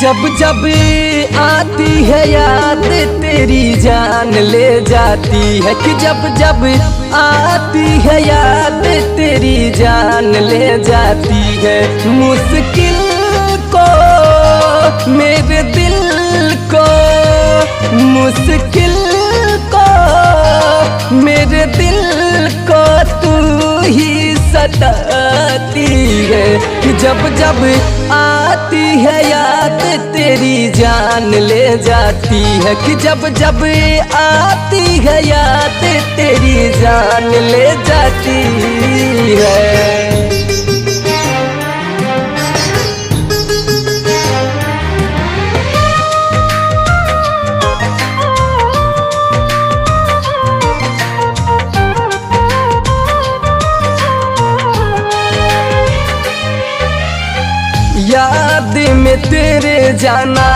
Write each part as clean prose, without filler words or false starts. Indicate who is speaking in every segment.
Speaker 1: जब जब आती है याद तेरी जान ले जाती है, कि जब जब आती है याद तेरी जान ले जाती है। मुश्किल को मेरे दिल को, मुश्किल को मेरे दिल को तू ही सताती है, कि जब जब आती है याद तेरी जान ले जाती है, कि जब जब आती है याद तेरी जान ले जाती है। याद में तेरे जाना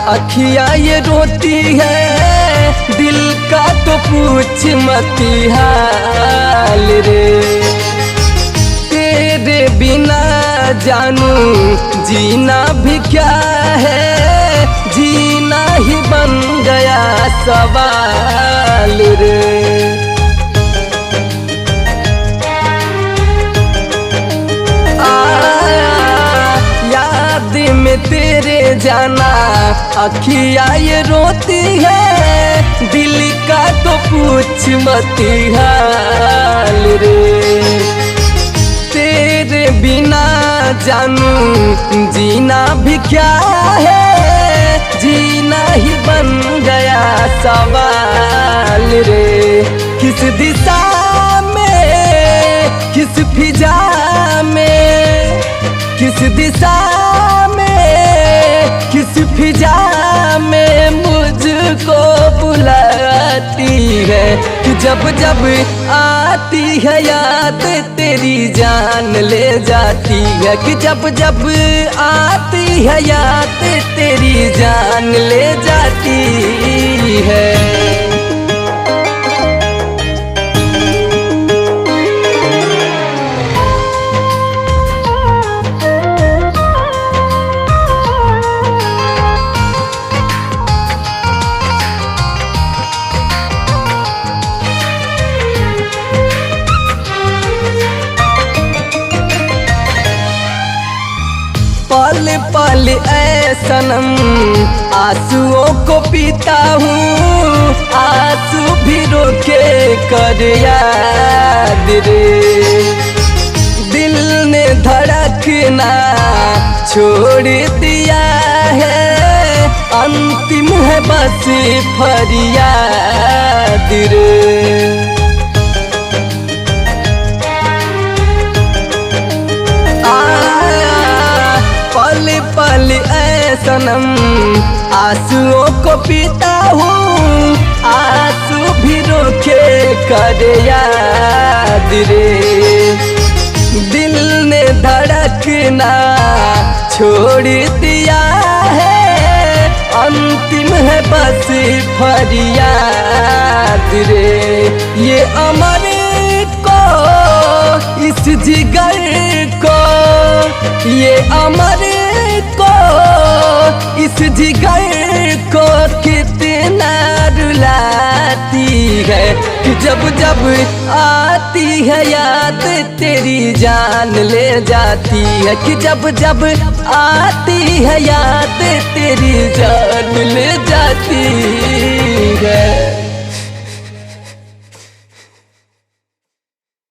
Speaker 1: अखियाँ ये रोती है, दिल का तो पूछ मत हाल रे। तेरे बिना जानू जीना भी क्या है, जीना ही बन गया सवाल रे। में तेरे जाना अखियाँ ये रोती है, दिल का तो पूछ मत हाल रे। तेरे बिना जानू जीना भी क्या है, जीना ही बन गया सवाल रे। किस दिशा में, किस फिजा में, किस दिशा किस फिजा में मुझको बुलाती है, कि जब जब आती है याद तेरी जान ले जाती है, कि जब जब आती है याद तेरी जान ले जाती है। पल पल ऐ सनम आंसुओं को पीता हूँ, आंसू भी रोके कर याद रे। दिल ने धड़कना छोड़ दिया है, अंतिम है बस फरियाद रे। पल पल ऐ सनम आंसुओं को पीता हूँ, आंसू भी रोके कर याद रे। दिल ने धड़कना छोड़ दिया है, अंतिम है बस फरियाद रे। ये अमर को, इस जिगर को, ये अमर को, इस जिगर को कितना रुलाती है, कि जब जब आती है याद तेरी जान ले जाती है, कि जब जब आती है याद